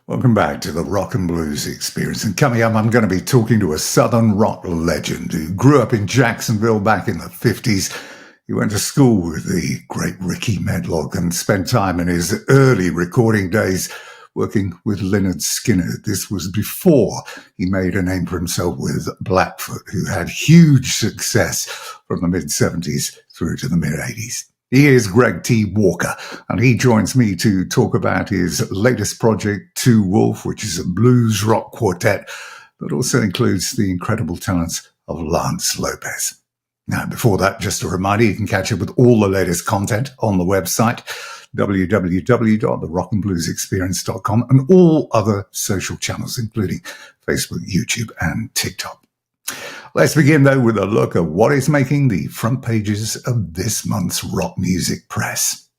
Welcome back to the Rock and Blues Experience. And coming up, I'm going to be talking to a Southern rock legend who grew up in Jacksonville back in the 50s. He went to school with the great Ricky Medlock and spent time in his early recording days working with Lynyrd Skynyrd. This was before he made a name for himself with Blackfoot, who had huge success from the mid-70s through to the mid-80s. He is Greg T. Walker, and he joins me to talk about his latest project, TwoWolf, which is a blues rock quartet that also includes the incredible talents of Lance Lopez. Now, before that, just a reminder, you can catch up with all the latest content on the website, www.therockandbluesexperience.com, and all other social channels, including Facebook, YouTube, and TikTok. Let's begin, though, with a look at what is making the front pages of this month's rock music press.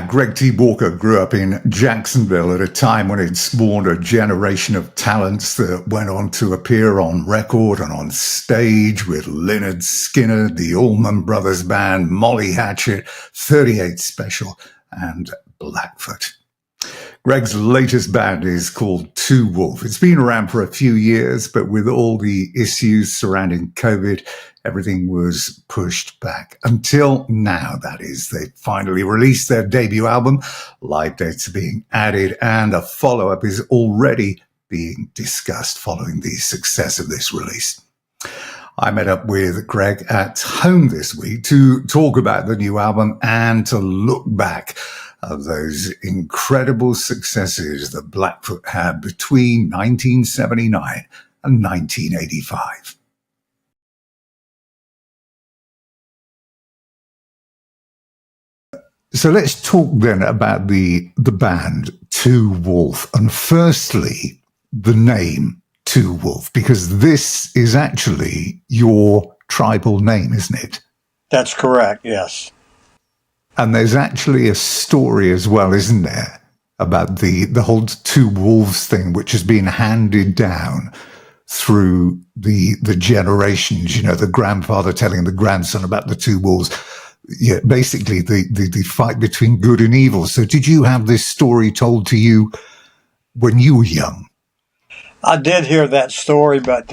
Greg T. Walker grew up in Jacksonville at a time when it spawned a generation of talents that went on to appear on record and on stage with Lynyrd Skynyrd, the Allman Brothers Band, Molly Hatchet, 38 Special, and Blackfoot. Greg's latest band is called TwoWolf. It's been around for a few years, but with all the issues surrounding COVID, everything was pushed back until now, that is. They finally released their debut album. Live dates are being added, and a follow-up is already being discussed following the success of this release. I met up with Greg at home this week to talk about the new album and to look back of those incredible successes that Blackfoot had between 1979 and 1985. So let's talk then about the band TwoWolf, and firstly, the name TwoWolf, because this is actually your tribal name, isn't it? That's correct, yes. And there's actually a story as well, isn't there, about the whole two wolves thing, which has been handed down through the generations, you know, the grandfather telling the grandson about the two wolves. Yeah, basically the fight between good and evil. So did you have this story told to you when you were young? I did hear that story, but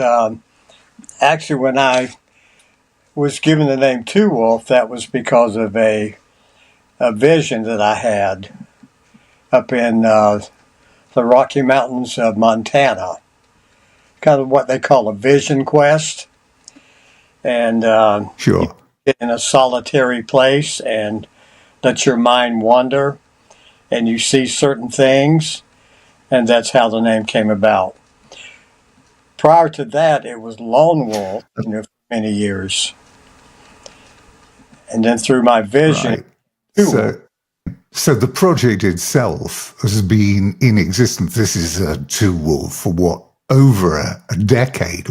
actually when I was given the name TwoWolf, that was because of a vision that I had up in the Rocky Mountains of Montana, kind of what they call a vision quest. And sure, get in a solitary place and let your mind wander, and you see certain things, and that's how the name came about. Prior to that, it was Lone Wolf, for many years. And then through my vision, right. So the project itself has been in existence. This is a TwoWolf for what, over a decade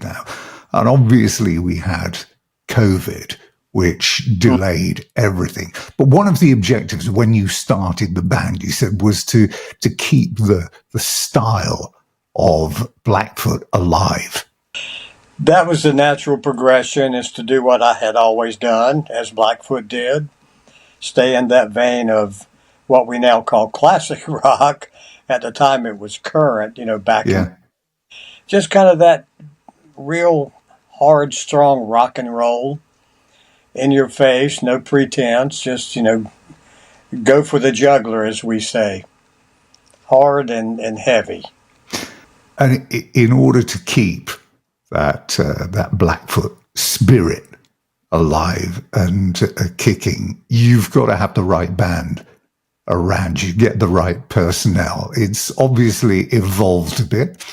now. And obviously we had COVID, which delayed everything. But one of the objectives when you started the band, you said, was to keep the style of Blackfoot alive. That was the natural progression, is to do what I had always done, as Blackfoot did, stay in that vein of what we now call classic rock. At the time it was current, back in Yeah. just kind of that real hard, strong rock and roll, in your face, no pretense, just, go for the juggler, as we say, hard and heavy. And in order to keep that Blackfoot spirit alive and kicking, you've got to have the right band around you, get the right personnel. It's obviously evolved a bit,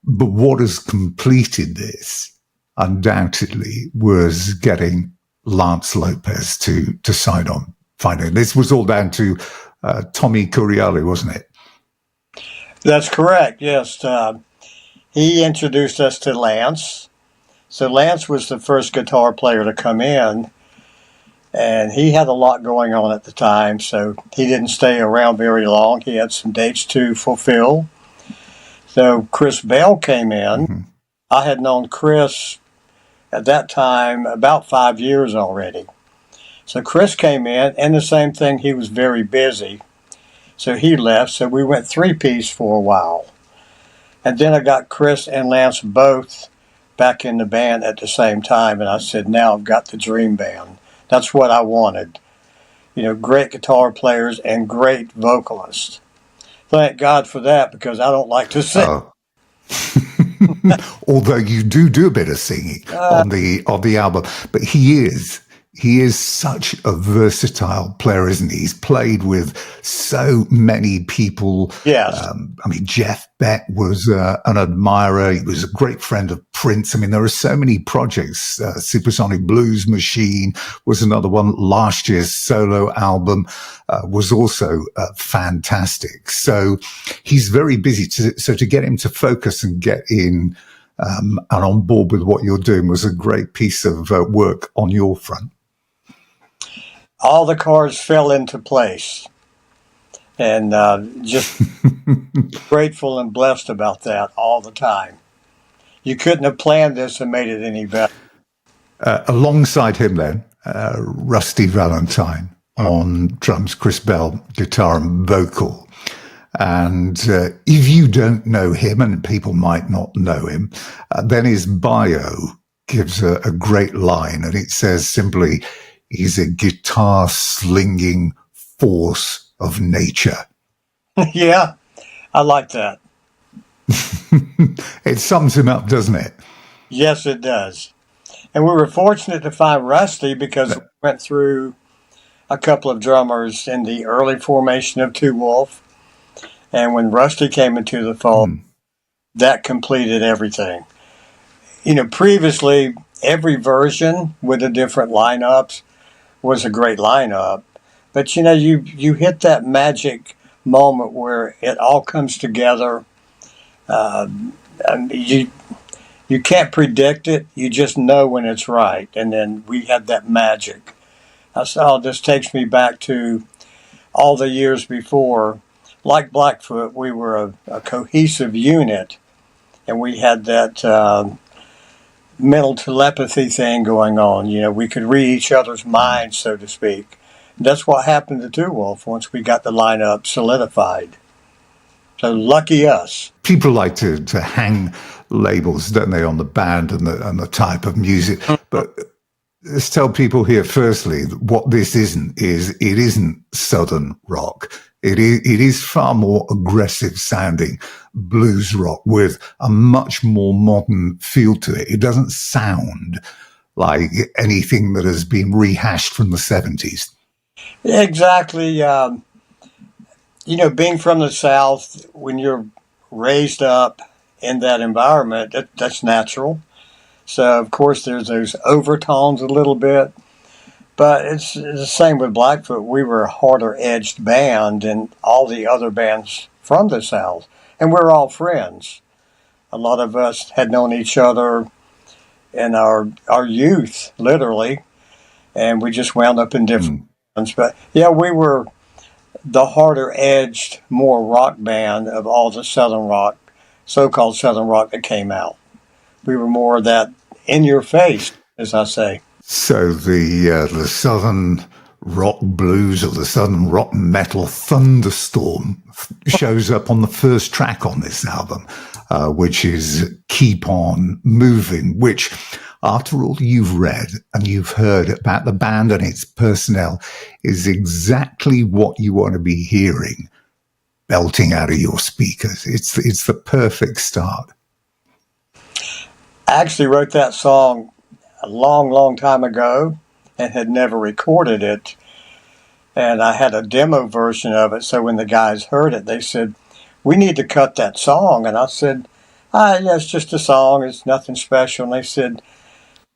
but what has completed this undoubtedly was getting Lance Lopez to sign on finally. This was all down to Tommy Curiali, wasn't it? That's correct, yes. He introduced us to Lance. So Lance was the first guitar player to come in, and he had a lot going on at the time, so he didn't stay around very long. He had some dates to fulfill. So Chris Bell came in. Mm-hmm. I had known Chris at that time about 5 years already. So Chris came in, and the same thing, he was very busy. So he left, so we went three-piece for a while. And then I got Chris and Lance both back in the band at the same time, and I said, now I've got the dream band. That's what I wanted. Great guitar players and great vocalists. Thank God for that, because I don't like to sing. Oh. Although you do a bit of singing on the album, but he is such a versatile player, isn't he? He's played with so many people. Yes. Jeff Beck was an admirer. He was a great friend of Prince. There are so many projects. Supersonic Blues Machine was another one. Last year's solo album was also fantastic. So he's very busy. So to get him to focus and get in and on board with what you're doing was a great piece of work on your front. All the cards fell into place, and just grateful and blessed about that all the time. You couldn't have planned this and made it any better. Alongside him then, Rusty Valentine on drums, Chris Bell, guitar and vocal. And if you don't know him, and people might not know him, then his bio gives a great line, and it says simply, he's a guitar slinging force of nature. Yeah, I like that. It sums him up, doesn't it? Yes, it does. And we were fortunate to find Rusty because we went through a couple of drummers in the early formation of TwoWolf. And when Rusty came into the fold, that completed everything. Previously, every version with the different lineups was a great lineup. But, you hit that magic moment where it all comes together. You can't predict it. You just know when it's right. And then we had that magic. This takes me back to all the years before. Like Blackfoot, we were a cohesive unit, and we had that mental telepathy thing going on. We could read each other's minds, so to speak. That's what happened to TwoWolf once we got the lineup solidified. So lucky us. People like to hang labels, don't they, on the band and the type of music. But let's tell people here, firstly, what this isn't Southern rock. It is far more aggressive sounding blues rock with a much more modern feel to it. It doesn't sound like anything that has been rehashed from the 70s. Exactly. Being from the South, when you're raised up in that environment, that's natural. So, of course, there's those overtones a little bit. But it's the same with Blackfoot. We were a harder-edged band than all the other bands from the South. And we're all friends. A lot of us had known each other in our youth, literally. And we just wound up in different bands. But, yeah, we were the harder-edged, more rock band of all the Southern rock, so-called Southern rock that came out. We were more of that in your face, as I say. So the southern rock blues or the southern rock metal thunderstorm shows up on the first track on this album, which is Keep On Moving, which, after all you've read and you've heard about the band and its personnel, is exactly what you want to be hearing belting out of your speakers. It's the perfect start. I actually wrote that song a long, long time ago and had never recorded it. And I had a demo version of it. So when the guys heard it, they said, "We need to cut that song." And I said, yeah, it's just a song. It's nothing special. And they said,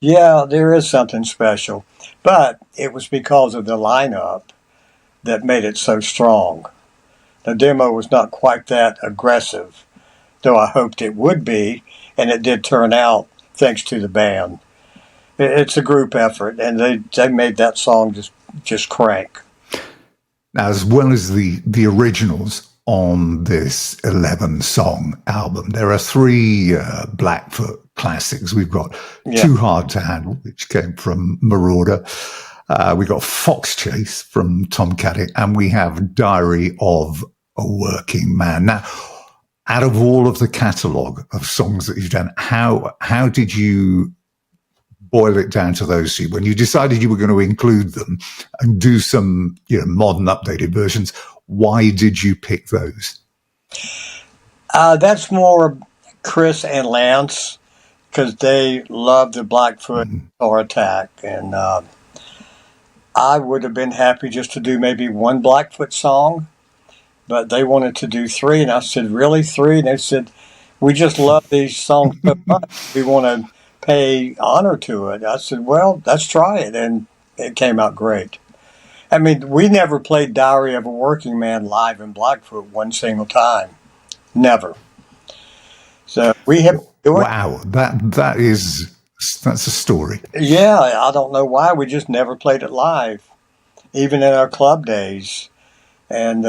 "Yeah, there is something special." But it was because of the lineup that made it so strong. The demo was not quite that aggressive, though I hoped it would be. And it did turn out thanks to the band. It's a group effort, and they made that song just crank. Now, as well as the originals on this 11-song album, there are 3 Blackfoot classics. We've got Too Hard to Handle, which came from Marauder. We got Fox Chase from Tom Caddy, and we have Diary of a Working Man. Now, out of all of the catalogue of songs that you've done, how did you boil it down to those 2? When you decided you were going to include them and do some, modern updated versions, why did you pick those? That's more Chris and Lance, because they love the Blackfoot or Attack, and I would have been happy just to do maybe one Blackfoot song, but they wanted to do 3, and I said, "Really, 3?" And they said, "We just love these songs so much. We want to pay honor to it." I said, "Well, let's try it," and it came out great. I mean, we never played Diary of a Working Man live in Blackfoot one single time. Never. So we have... Wow, that's a story. Yeah, I don't know why. We just never played it live, even in our club days. And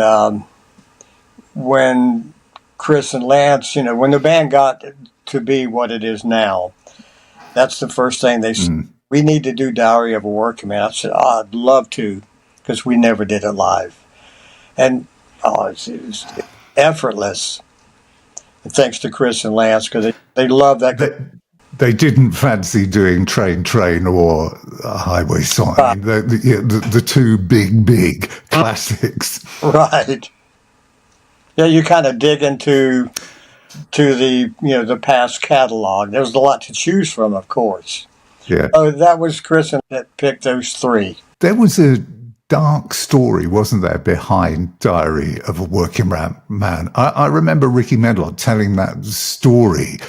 when Chris and Lance, when the band got to be what it is now, that's the first thing they said. We need to do Diary of a Working Man. I said, I'd love to, because we never did it live. And it's effortless. And thanks to Chris and Lance, because they love that. They didn't fancy doing Train or a Highway Song. I mean, the 2 big classics. Right. Yeah, you kind of dig into the past catalog. There was a lot to choose from, of course. Yeah. Oh, that was Chris that picked those 3. There was a dark story, wasn't there, behind Diary of a Working Man? I remember Ricky Medlock telling that story,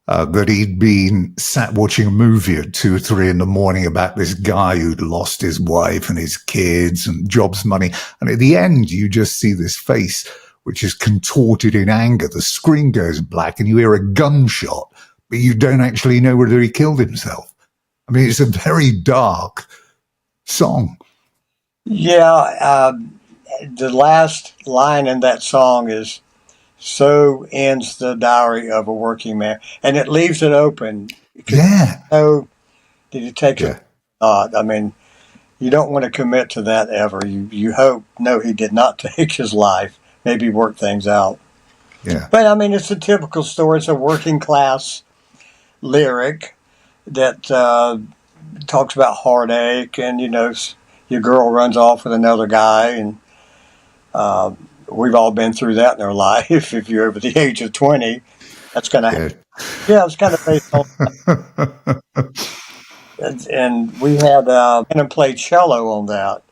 that he'd been sat watching a movie at 2 or 3 in the morning about this guy who'd lost his wife and his kids and jobs money. And at the end, you just see this face, which is contorted in anger. The screen goes black and you hear a gunshot, but you don't actually know whether he killed himself. I mean, it's a very dark song. Yeah, the last line in that song is, "So ends the Diary of a Working Man," and it leaves it open. Yeah. So, did he take a thought? I mean, you don't want to commit to that ever. You hope, no, he did not take his life. Maybe work things out. Yeah. But I mean, it's a typical story. It's a working class lyric that talks about heartache, and your girl runs off with another guy, and we've all been through that in our life. If you're over the age of 20, that's going to happen. Yeah, it's kind of based on that. And we had and played cello on that.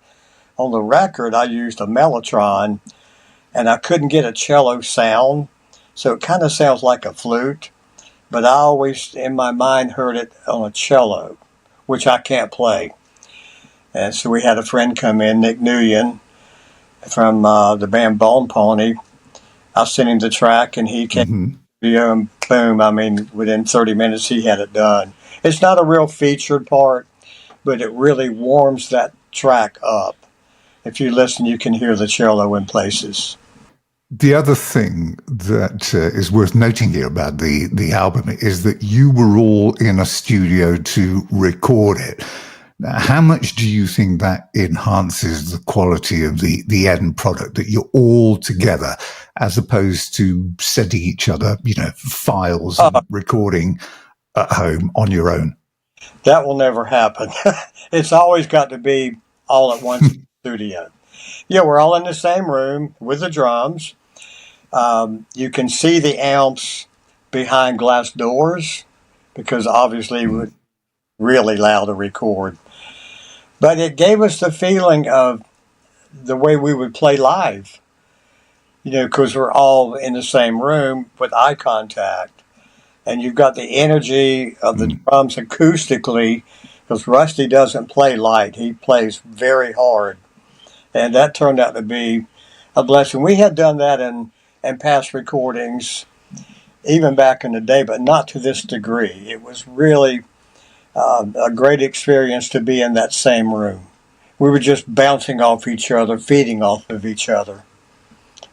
On the record, I used a mellotron, and I couldn't get a cello sound, so it kind of sounds like a flute, but I always, in my mind, heard it on a cello, which I can't play. And so we had a friend come in, Nick Nguyen, from the band Bone Pony. I sent him the track, and he came to the studio, and boom, I mean, within 30 minutes, he had it done. It's not a real featured part, but it really warms that track up. If you listen, you can hear the cello in places. The other thing that is worth noting here about the album is that you were all in a studio to record it. Now, how much do you think that enhances the quality of the end product, that you're all together as opposed to sending each other, files and recording at home on your own? That will never happen. It's always got to be all at once in the studio. Yeah, we're all in the same room with the drums. You can see the amps behind glass doors because obviously we're really loud to record. But it gave us the feeling of the way we would play live, because we're all in the same room with eye contact. And you've got the energy of the drums acoustically, because Rusty doesn't play light. He plays very hard. And that turned out to be a blessing. We had done that in past recordings, even back in the day, but not to this degree. It was really a great experience to be in that same room. We were just bouncing off each other, feeding off of each other.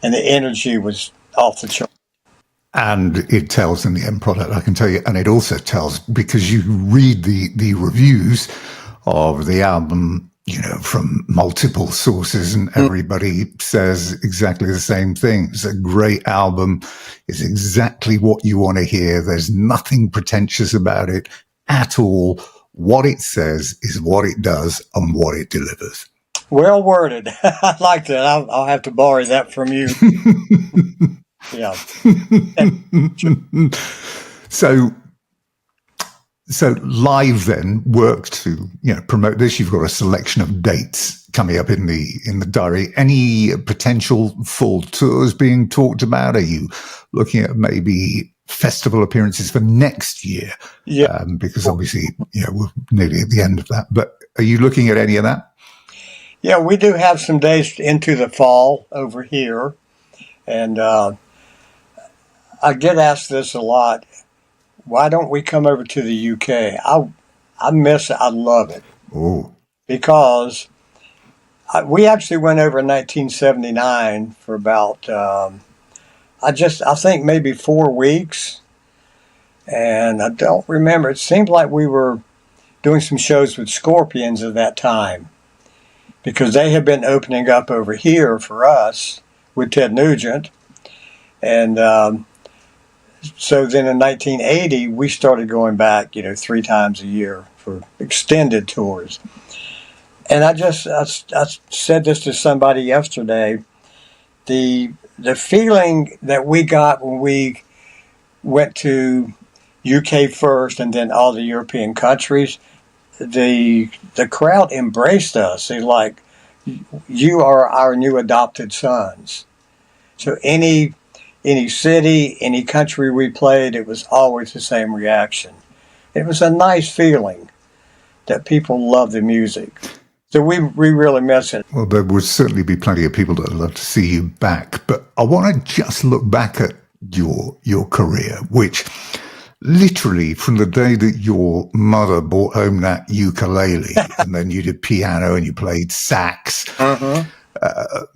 And the energy was off the chart. And it tells in the end product, I can tell you. And it also tells, because you read the reviews of the album, from multiple sources, and everybody says exactly the same thing. It's a great album. It's exactly what you want to hear. There's nothing pretentious about it at all. What it says is what it does and what it delivers. Well worded. I like that. I'll have to borrow that from you. Yeah. So live then worked to promote this. You've got a selection of dates coming up in the diary. Any potential full tours being talked about? Are you looking at maybe festival appearances for next year? Yeah. Because obviously we're nearly at the end of that. But are you looking at any of that? Yeah, we do have some days into the fall over here, and I get asked this a lot. Why don't we come over to the UK? I miss it. I love it. Oh. Because we actually went over in 1979 for about, I think maybe 4 weeks. And I don't remember. It seemed like we were doing some shows with Scorpions at that time, because they had been opening up over here for us with Ted Nugent. And so then in 1980, we started going back, 3 times a year for extended tours. And I said this to somebody yesterday. The feeling that we got when we went to UK first and then all the European countries, the crowd embraced us. They're like, you are our new adopted sons. So any city, any country we played, it was always the same reaction. It was a nice feeling that people love the music. So we really miss it. Well, there would certainly be plenty of people that would love to see you back. But I want to just look back at your career, which literally from the day that your mother brought home that ukulele and then you did piano and you played sax,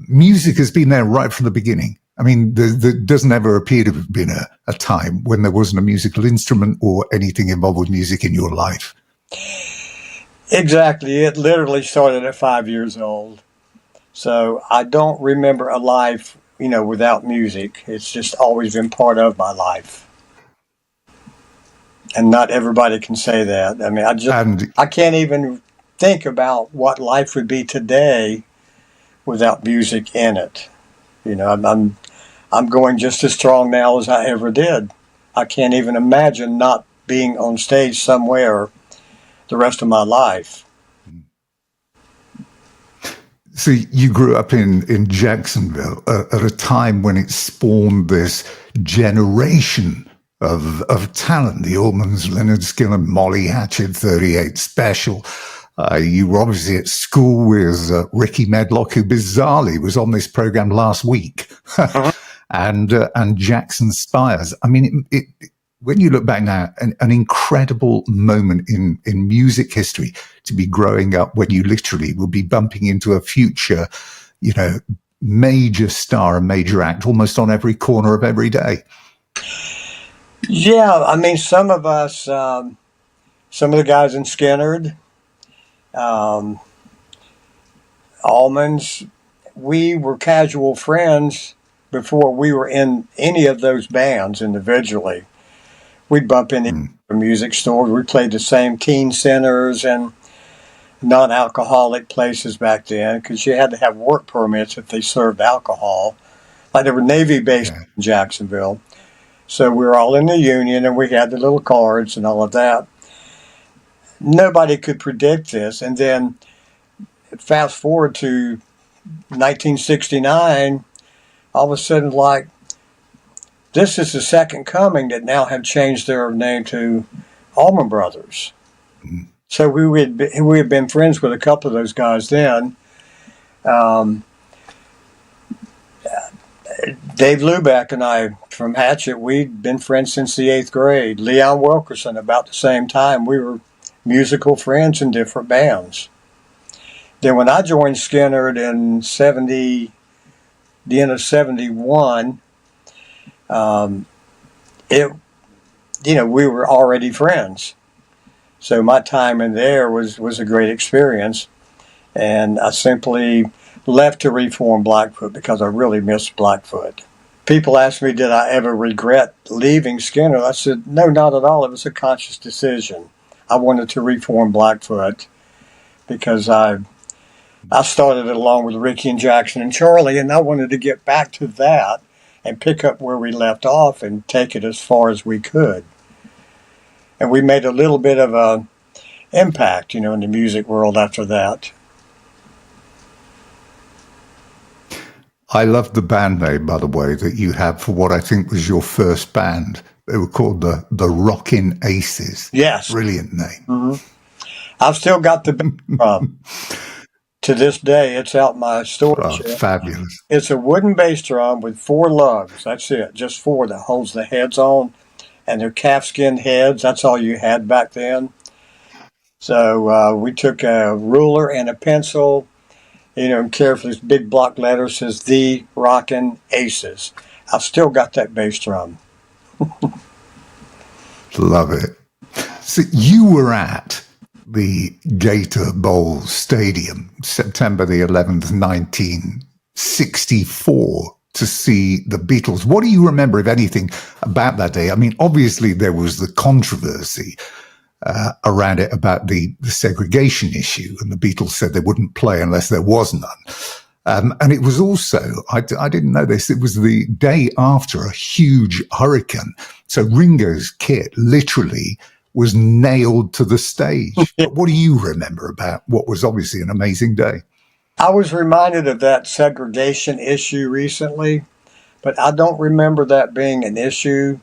music has been there right from the beginning. I mean, there doesn't ever appear to have been a time when there wasn't a musical instrument or anything involved with music in your life. Exactly. It literally started at 5 years old. So I don't remember a life, without music. It's just always been part of my life. And not everybody can say that. I mean, I can't even think about what life would be today without music in it. I'm going just as strong now as I ever did. I can't even imagine not being on stage somewhere the rest of my life. So you grew up in Jacksonville at a time when it spawned this generation of talent. The Allmans, Leonard Skinner, Molly Hatchet, 38 Special. You were obviously at school with Ricky Medlock, who bizarrely was on this program last week, and Jackson Spires. I mean, when you look back now, an incredible moment in music history to be growing up when you literally will be bumping into a future, major star and major act almost on every corner of every day. Yeah, I mean, some of us, some of the guys in Skinnerd, Almonds, we were casual friends before we were in any of those bands individually. We'd bump into music stores. We played the same teen centers and non-alcoholic places back then because you had to have work permits if they served alcohol. Like there were Navy bases in Jacksonville. So we were all in the union and we had the little cards and all of that. Nobody could predict this. And then fast forward to 1969, all of a sudden, like, this is the second coming that now have changed their name to Allman Brothers. So we had been friends with a couple of those guys then. Dave Lubeck and I from Hatchet, we'd been friends since the 8th grade. Leon Wilkerson, about the same time. We were musical friends in different bands. Then when I joined Skinnerd in the end of 71, we were already friends. So my time in there was a great experience. And I simply left to reform Blackfoot because I really missed Blackfoot. People ask me, did I ever regret leaving Skinnerd? I said, no, not at all. It was a conscious decision. I wanted to reform Blackfoot because I started it along with Ricky and Jackson and Charlie, and I wanted to get back to that and pick up where we left off and take it as far as we could. And we made a little bit of a impact, in the music world after that. I love the band name, by the way, that you had for what I think was your first band. They were called the Rockin' Aces. Yes. Brilliant name. Mm-hmm. I've still got the drum. To this day, it's out my storage. Oh, fabulous. It's a wooden bass drum with 4 lugs. That's it, just 4 that holds the heads on. And they're calfskin heads. That's all you had back then. So we took a ruler and a pencil, and carefully, this big block letter says, The Rockin' Aces. I've still got that bass drum. Love it. So you were at the Gator Bowl Stadium, September the 11th, 1964, to see the Beatles. What do you remember, if anything, about that day? I mean, obviously there was the controversy around it about the segregation issue, and the Beatles said they wouldn't play unless there was none. And it was also, I didn't know this, it was the day after a huge hurricane. So Ringo's kit literally was nailed to the stage. But what do you remember about what was obviously an amazing day? I was reminded of that segregation issue recently, but I don't remember that being an issue.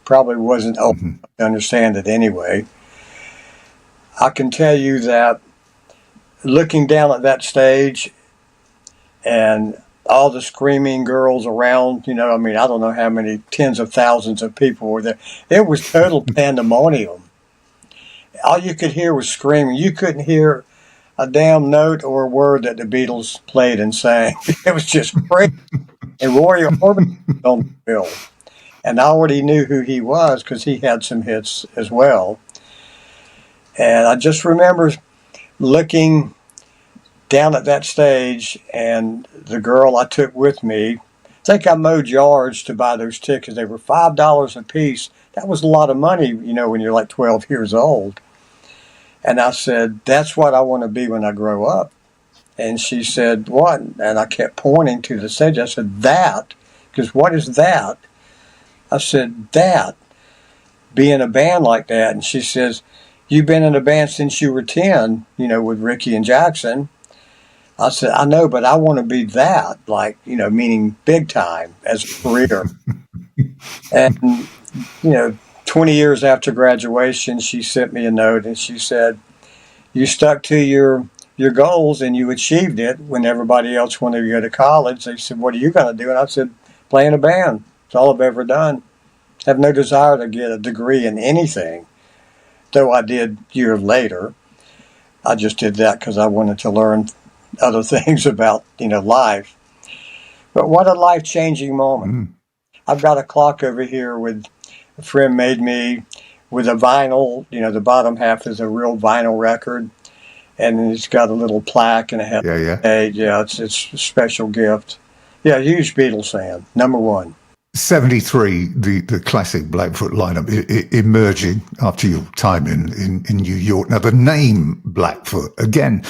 Probably wasn't open to understand it anyway. I can tell you that looking down at that stage and all the screaming girls around, I don't know how many tens of thousands of people were there. It was total pandemonium. All you could hear was screaming. You couldn't hear a damn note or a word that the Beatles played and sang. It was just crazy. And Roy Orbison was on the bill. And I already knew who he was because he had some hits as well. And I just remember looking down at that stage, and the girl I took with me, I think I mowed yards to buy those tickets. They were $5 a piece. That was a lot of money, when you're like 12 years old. And I said, that's what I want to be when I grow up. And she said, what? And I kept pointing to the stage. I said, that. Because what is that? I said, that. Be in a band like that. And she says, you've been in a band since you were 10, with Ricky and Jackson. I said, I know, but I want to be that, meaning big time as a career. And, 20 years after graduation, she sent me a note and she said, you stuck to your goals and you achieved it when everybody else wanted to go to college. They said, what are you going to do? And I said, play in a band. It's all I've ever done. I have no desire to get a degree in anything, though I did years later. I just did that because I wanted to learn other things about, life. But what a life-changing moment. Mm. I've got a clock over here with a friend made me with a vinyl. The bottom half is a real vinyl record, and it's got a little plaque and it has Yeah, yeah. it's a special gift. Yeah, huge Beatles fan, number one. 73, the classic Blackfoot lineup emerging after your time in New York. Now, the name Blackfoot, again,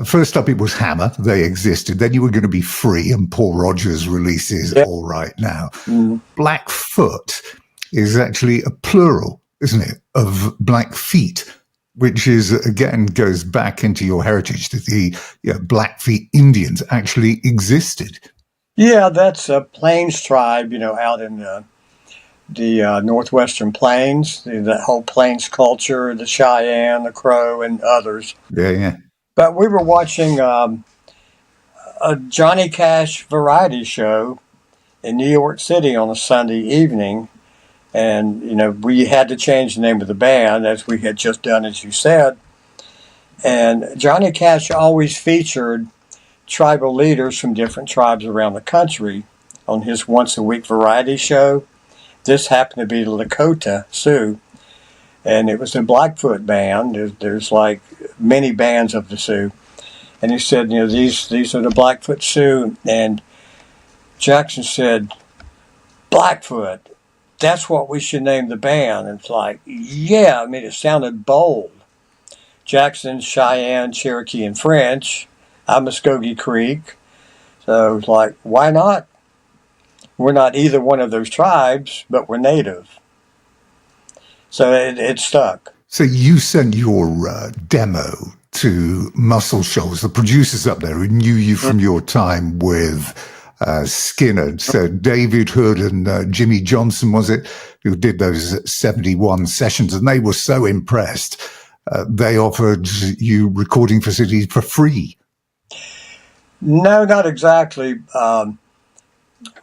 first up it was Hammer. They existed. Then you were going to be Free, and Paul Rodgers releases All Right Now. Mm. Blackfoot is actually a plural, isn't it, of Black feet, which is, again, goes back into your heritage that the Blackfeet Indians actually existed. Yeah, that's a Plains tribe, out in the northwestern plains, that whole Plains culture, the Cheyenne, the Crow, and others. Yeah, yeah. But we were watching a Johnny Cash variety show in New York City on a Sunday evening. And, we had to change the name of the band, as we had just done, as you said. And Johnny Cash always featured tribal leaders from different tribes around the country on his once-a-week variety show. This happened to be the Lakota Sioux, and it was a Blackfoot band. There's like many bands of the Sioux. And he said, these are the Blackfoot Sioux. And Jackson said, Blackfoot, that's what we should name the band. And it's like, yeah, I mean, it sounded bold. Jackson, Cheyenne, Cherokee, and French. I'm Muskogee Creek. So it's like, why not? We're not either one of those tribes, but we're native. So it stuck. So you sent your demo to Muscle Shoals, the producers up there who knew you from your time with Skinner. So David Hood and Jimmy Johnson, was it, who did those 71 sessions, and they were so impressed. They offered you recording facilities for free. No, not exactly.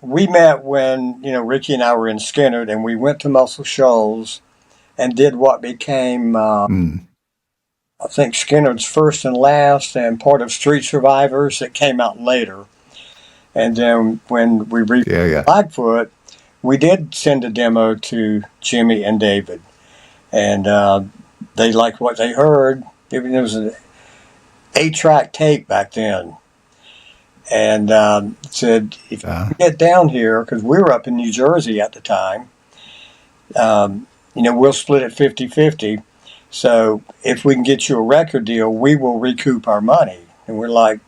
We met when, Ricky and I were in Skinner, and we went to Muscle Shoals and did what became, I think, Skinner's First and Last and part of Street Survivors that came out later. And then when we reached Blackfoot, we did send a demo to Jimmy and David. And they liked what they heard. It was an 8-track tape back then. And said, if you get down here, because we were up in New Jersey at the time, we'll split it 50-50. So if we can get you a record deal, we will recoup our money. And we're like,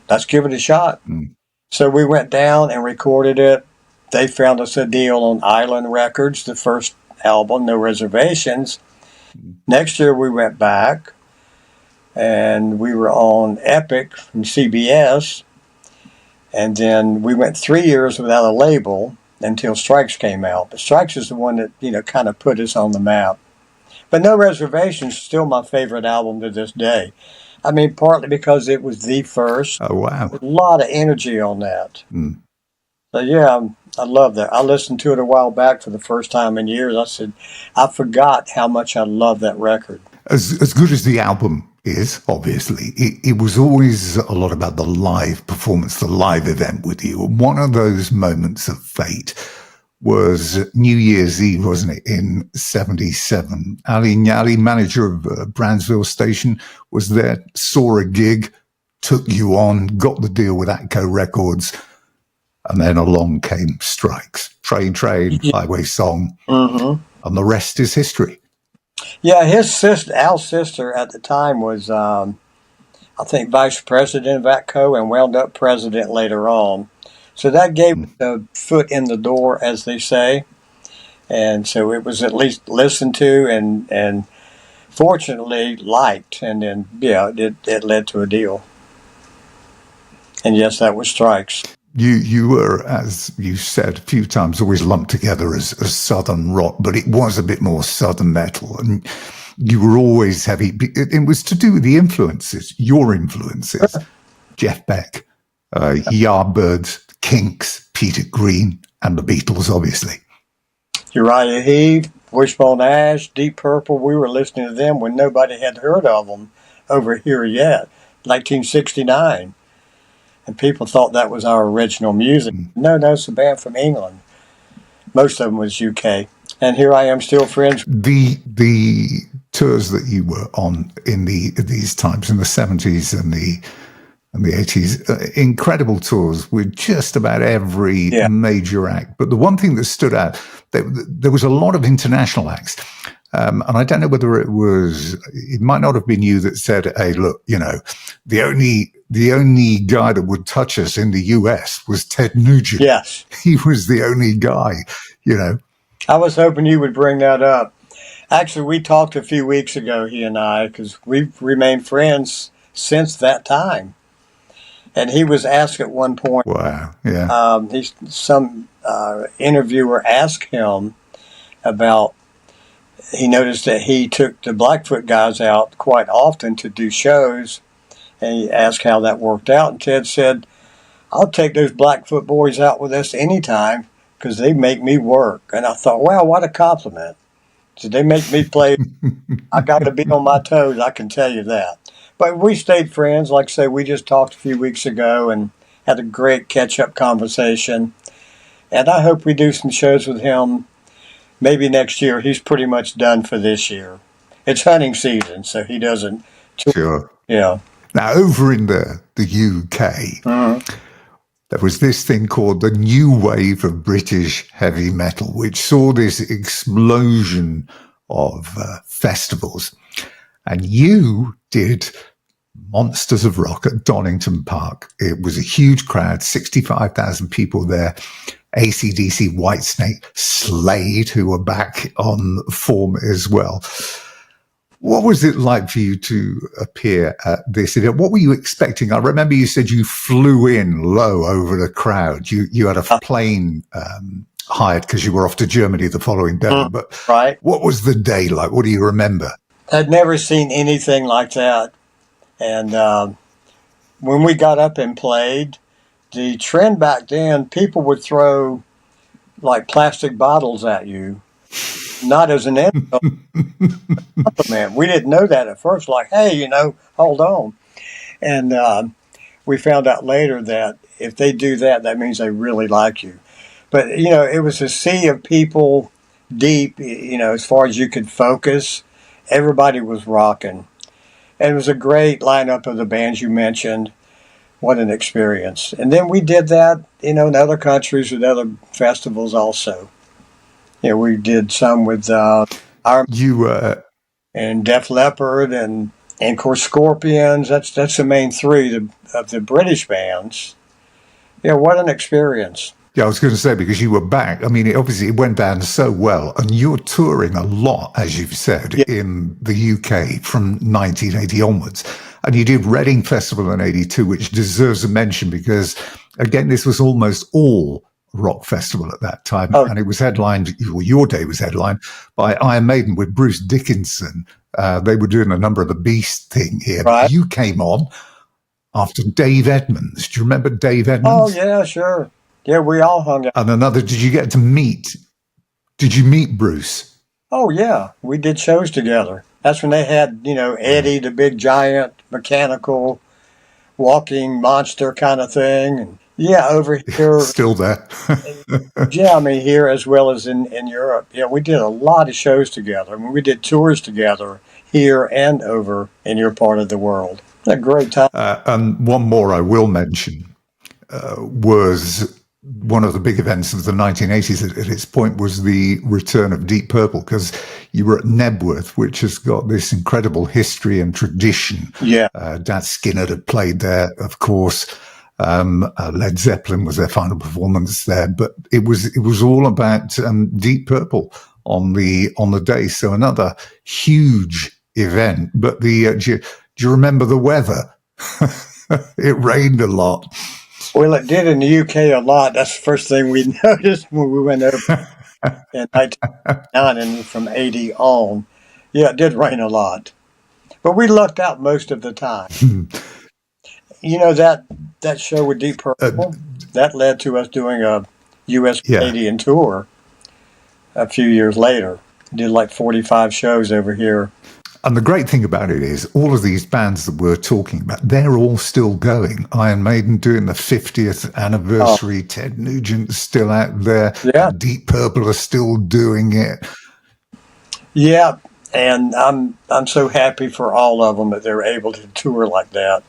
let's give it a shot. Mm. So we went down and recorded it. They found us a deal on Island Records, the first album, No Reservations. Mm. Next year we went back, and we were on Epic from CBS. And then we went 3 years without a label until Strikes came out. But Strikes is the one that, kind of put us on the map. But No Reservations is still my favorite album to this day. I mean, partly because it was the first. Oh, wow. A lot of energy on that. Mm. So, yeah, I love that. I listened to it a while back for the first time in years. I said, I forgot how much I love that record. As good as the album is, obviously, it was always a lot about the live performance, the live event with you. And one of those moments of fate was New Year's Eve, wasn't it, in 77. Ali Nyali, manager of Brandsville Station, was there, saw a gig, took you on, got the deal with Atco Records, and then along came Strikes. Train, Highway Song, and the rest is history. Yeah, his sister, Al's sister at the time was, I think, vice president of Atco and wound up president later on. So that gave a foot in the door, as they say. And so it was at least listened to and fortunately liked. And then, it led to a deal. And yes, that was Strikes. You were, as you said a few times, always lumped together as Southern rock, but it was a bit more Southern metal. And you were always heavy. It was to do with the influences, your influences. Jeff Beck, Yardbirds, Kinks, Peter Green, and the Beatles, obviously. Uriah Heep, Wishbone Ash, Deep Purple. We were listening to them when nobody had heard of them over here yet. 1969. And people thought that was our original music. No, it's a band from England. Most of them was UK. And here I am, still friends. The tours that you were on in these times in the 70s and the 80s, incredible tours with just about every major act. But the one thing that stood out, there was a lot of international acts. And I don't know whether it might not have been you that said, hey, look, the only guy that would touch us in the US was Ted Nugent. Yes. He was the only guy, I was hoping you would bring that up. Actually, we talked a few weeks ago, he and I, because we've remained friends since that time. And he was asked at one point. Wow, yeah. Some interviewer asked him about, he noticed that he took the Blackfoot guys out quite often to do shows. And he asked how that worked out. And Ted said, I'll take those Blackfoot boys out with us anytime because they make me work. And I thought, wow, what a compliment. So they make me play. I got to be on my toes, I can tell you that. But we stayed friends. Like I say, we just talked a few weeks ago and had a great catch-up conversation. And I hope we do some shows with him maybe next year. He's pretty much done for this year. It's hunting season, so he doesn't. Sure. Yeah. Now, over in the UK, there was this thing called the new wave of British heavy metal, which saw this explosion of festivals. And you did Monsters of Rock at Donington Park. It was a huge crowd, 65,000 people there. AC/DC, Whitesnake, Slade, who were back on form as well. What was it like for you to appear at this event? What were you expecting? I remember you said you flew in low over the crowd. You had a plane hired because you were off to Germany the following day. But right. What was the day like? What do you remember? I'd never seen anything like that. And when we got up and played, the trend back then, people would throw like plastic bottles at you. Not as an insult, compliment. We didn't know that at first. Like, hey, hold on. And we found out later that if they do that, that means they really like you. But, it was a sea of people deep, as far as you could focus. Everybody was rocking. And it was a great lineup of the bands you mentioned. What an experience. And then we did that, in other countries with other festivals also. We did some with and Def Leppard and of course Scorpions. That's the main three of the British bands. What an experience. Yeah, I was going to say, because you were back. I mean, it went down so well, and you're touring a lot, as you've said, in the UK from 1980 onwards. And you did Reading Festival in 82, which deserves a mention because, again, this was almost all rock festival at that time, and it was headlined, your day was headlined by Iron Maiden with Bruce Dickinson. They were doing a number of the Beast thing here, but you came on after Dave Edmunds. Do you remember Dave Edmunds? Oh yeah, sure. Yeah, we all hung out. And did you meet Bruce? Oh yeah, we did shows together. That's when they had, Eddie, the big giant mechanical walking monster kind of thing, and over here. Still there. Here as well as in Europe. We did a lot of shows together. I mean, we did tours together here and over in your part of the world. A great time. And one more I will mention was one of the big events of the 1980s at its point was the return of Deep Purple, because you were at Nebworth, which has got this incredible history and tradition. Yeah. Dan Skinner had played there, of course. Led Zeppelin was their final performance there, but it was all about Deep Purple on the day. So another huge event. But do you remember the weather? It rained a lot. Well, it did in the UK a lot. That's the first thing we noticed when we went over in 1999 and from 80 on. Yeah, it did rain a lot, but we lucked out most of the time. That show with Deep Purple, that led to us doing a U.S. Canadian tour a few years later. Did like 45 shows over here. And the great thing about it is all of these bands that we're talking about, they're all still going. Iron Maiden doing the 50th anniversary. Ted Nugent's still out there. Yeah. Deep Purple are still doing it. Yeah. And I'm so happy for all of them that they're able to tour like that.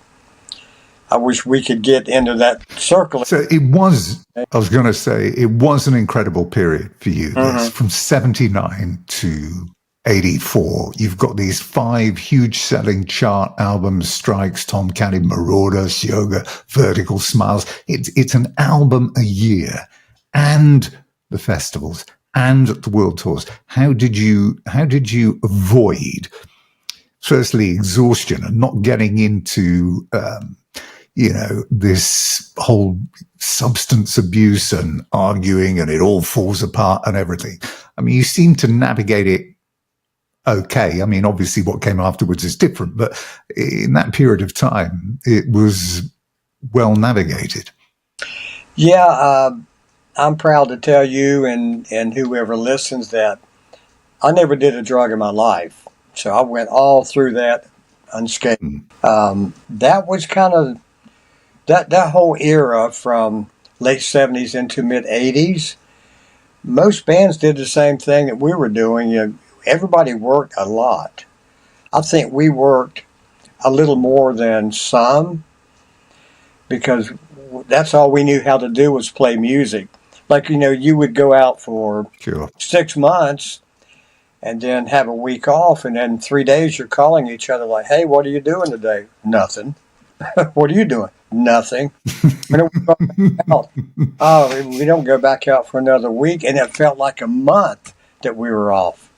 I wish we could get into that circle. So it was, I was going to say, it was an incredible period for you. This, from 79 to 84, you've got these 5 huge selling chart albums: Strikes, Tomcat, Marauders, Yoga, Vertical Smiles. It's an album a year, and the festivals and the world tours. How did you avoid, firstly, exhaustion and not getting into this whole substance abuse and arguing and it all falls apart and everything? I mean, you seem to navigate it okay. I mean, obviously what came afterwards is different, but in that period of time, it was well navigated. Yeah, I'm proud to tell you and whoever listens that I never did a drug in my life. So I went all through that unscathed. That was kind of that whole era from late 70s into mid 80s. Most bands did the same thing that we were doing. Everybody worked a lot. I think we worked a little more than some because that's all we knew how to do was play music. Like, you would go out for 6 months and then have a week off, and then 3 days you're calling each other like, hey, what are you doing today? Nothing. What are you doing? Nothing. When are we going back out? Oh, we don't go back out for another week, and it felt like a month that we were off.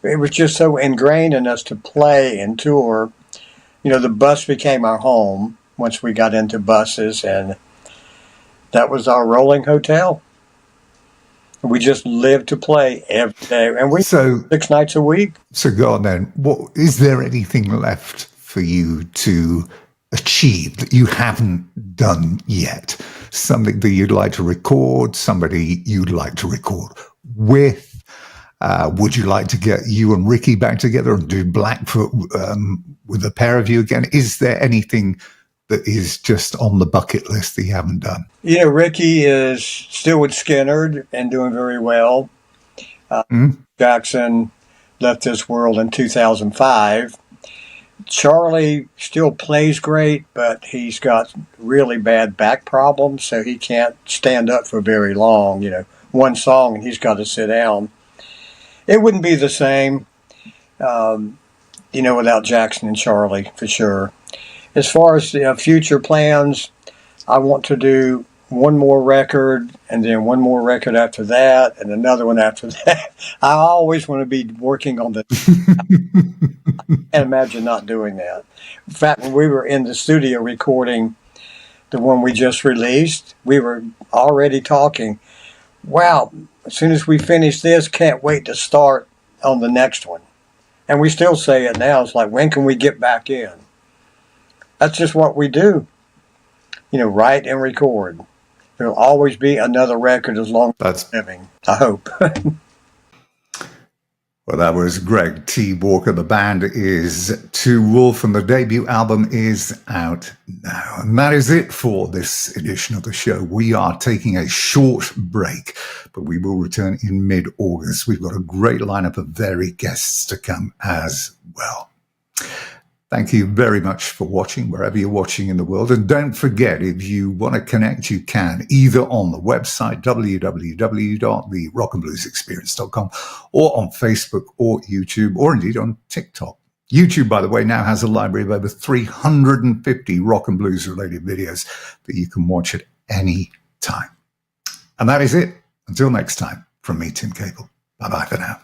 It was just so ingrained in us to play and tour. The bus became our home once we got into buses, and that was our rolling hotel. We just lived to play every day, and we 6 nights a week. So go on then. What is there anything left for you to achieve that you haven't done yet? Something that you'd like to record? Somebody you'd like to record with? Would you like to get you and Ricky back together and do Blackfoot with the pair of you again? Is there anything that is just on the bucket list that you haven't done? Ricky is still with Skinner and doing very well. Jackson left this world in 2005. Charlie still plays great, but he's got really bad back problems, so he can't stand up for very long. One song and he's got to sit down. It wouldn't be the same, without Jackson and Charlie, for sure. As far as future plans, I want to do one more record and then one more record after that and another one after that. I always want to be working on the... I can't imagine not doing that. In fact, when we were in the studio recording the one we just released, we were already talking, wow, as soon as we finish this, can't wait to start on the next one. And we still say it now. It's like, when can we get back in? That's just what we do. Write and record. There'll always be another record as long as I'm living, I hope. Well, that was Greg T. Walker. The band is TwoWolf, and the debut album is out now. And that is it for this edition of the show. We are taking a short break, but we will return in mid-August. We've got a great lineup of varied guests to come as well. Thank you very much for watching, wherever you're watching in the world. And don't forget, if you want to connect, you can, either on the website, www.therockandbluesexperience.com, or on Facebook or YouTube, or indeed on TikTok. YouTube, by the way, now has a library of over 350 rock and blues related videos that you can watch at any time. And that is it. Until next time, from me, Tim Caple. Bye-bye for now.